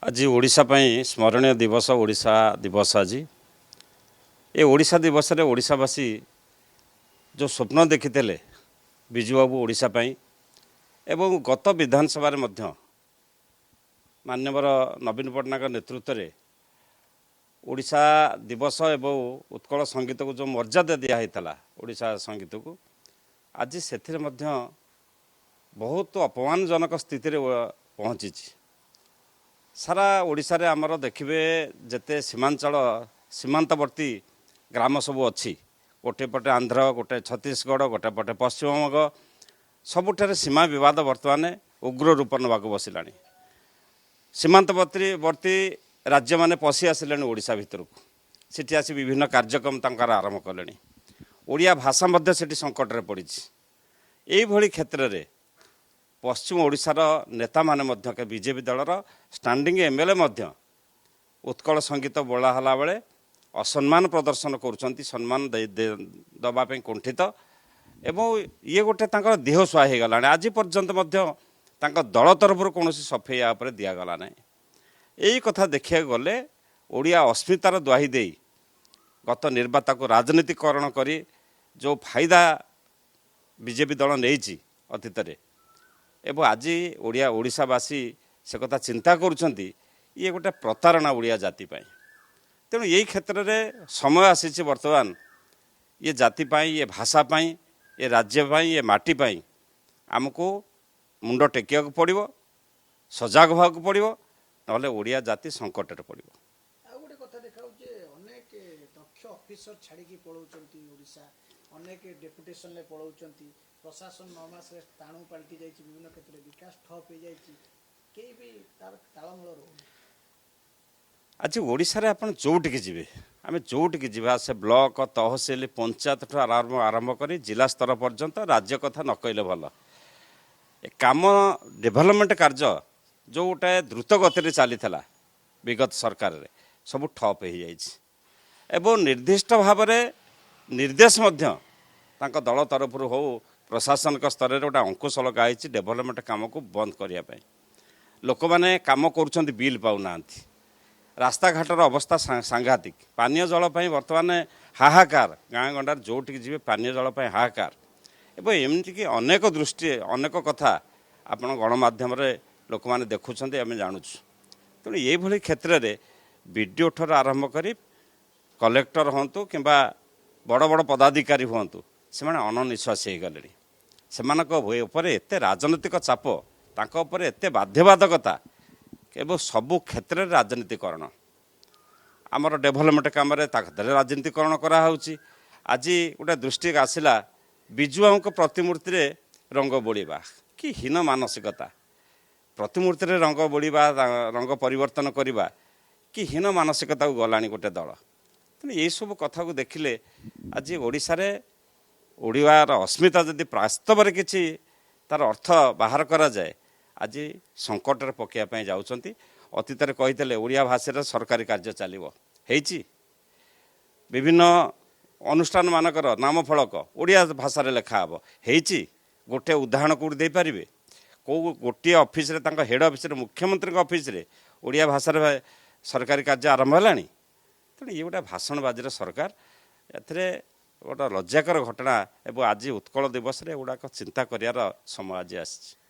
आज ओडिशा पई स्मरणीय दिवस ओडिशा दिवस आज ये ओडिशा दिवस रे ओडिशावासी जो स्वप्न देखिते विजु बाबू ओडिशा पई एवं गत विधानसभा रे मध्य मान्यवर नवीन पट्टनायक नेतृत्व रे ओडिशा दिवस एवं उत्कल संगीत को जो मर्यादा दिया होता ओडिशा संगीत को आज से बहुत अपमानजनक स्थिति रे पहुँची सारा ओडिशा रे आमर देखिए जेते सीमांचल सीमांतवर्ती ग्राम सब अच्छी गोटे पटे आंध्र गोटे छत्तीसगढ़ गोटे पटे पश्चिमबंग सबुठारे सीमा विवाद बर्तमान उग्र रूप नवाक बसला सीमांतवर्ती राज्य माने पशि आसिले ओडिशा भितर को सिटी आसी विभिन्न कार्यक्रम तंकार आरंभ कले ओडिया भाषा मध्य सेठी संकट रे पड़ी यही क्षेत्र रे पश्चिम ओडिशार नेता माने मध्य के बीजेपी दलर स्टैंडिंग एमएलए मध्य उत्कल संगीत बोला हला बेले असम्मान प्रदर्शन करुँच सम्मान दवाई कुंठित एवं ये गोटे देह सुहा हो गला आज पर्यंत दल तरफ कौन सफाई या दिगला ना यही कथा देखा गले ओडिया अस्मितार दुआही दे गत निर्वाता को राजनीतिकरण करी जो फायदा बीजेपी दल नहीं अतीत एवं आज ओडिया ओडिशावासी से कथा चिंता करुँच ये गोटे प्रतारणा ओडिया जाति तेणु यही क्षेत्र में समय आसी बर्तमान ये जाति ये भाषा ये राज्य ये माटी आमको मुंड टेकिया पड़ो सजग होगा पड़ो ना ओडिया जाति संकट पड़ो गोटे कथा देखा अनेक दक्ष ऑफिसर छाड़ी पलाउंट ओडिशा अनेक डेपुटेशन ले पलाउंट प्रशासन 9 मास ताणु पलटि जाइए विभिन्न क्षेत्र में विकास ठप हो जाए भी तार तालमेल रोनी आज ओडिशा रे आपण जोटिकी जीवे आम जोटिकी जीवा से ब्लॉक तहसिल पंचायत आरंभ कर जिला स्तर पर्यंत राज्य कथा न कहले भल काम डेभलपमेंट कार्य जो गोटे द्रुत गति चली विगत सरकार रे सब ठप हो जाए निर्दिष्ट भाव निर्देश तांका दल तरफ हो प्रशासन स्तर में गोटे अंकुश लगाई डेभलपमेंट काम को बंद करने लोक मैंने कम कर बिल पाऊना रास्ता घाटर अवस्था सांघातिक पानीय जल बर्तमान हाहाकार गाँ गंडार जोटिक जी पानीय जल हाहाकार एवं एमतीक अनेक दृष्टि अनेक कथा आपण गणमाध्यम लोक मैंने देखुं आम जानूँ तेणु ये क्षेत्र में विडीओ ठार आरंभ कर कलेक्टर हूँ कि बड़ बड़ पदाधिकारी हूँ से अननिश्वासी हो गले से एत राजनैतिक चाप तांकर एत बाध्यबाधकता एवं सबू क्षेत्र में राजनीतिकरण आमर डेभलपमेंट काम राजनीतिकरण कराऊँच आज गोटे दृष्टि आसला विजु बाबू प्रतिमूर्ति रे रंग बोलिबा कि हीन मानसिकता प्रतिमूर्ति रे रंग बोलिबा रंग परिवर्तन करवा कि हीन मानसिकता को गलानी गोटे दल तेणु यही सब कथा को देखिले आज ओडिशा रे ओडियार अस्मिता जदि वास्तव में किसी तार अर्थ बाहर करा जाए आज संकट रे पकाइवाई जाउछंती अतीत रे कहितले ओडिया भाषा सरकारी कार्य चलिबो हेची विभिन्न अनुष्ठान मानकर नाम फलक ओडिया भाषा रे लेखा हबो हेची गोटे उदाहरण कोड दे पारिबे को गोटे ऑफिस रे तांका हेड ऑफिस रे मुख्यमंत्री के ऑफिस रे ओडिया भाषा रे सरकारी कार्य आरंभ हलानी तेणु ये गोटे भाषणबाजी सरकार एथिरे गोटे लज्जाकर घटना एवं आज उत्कल दिवस रे गुड़ाक चिंता करियार समय आज आसी।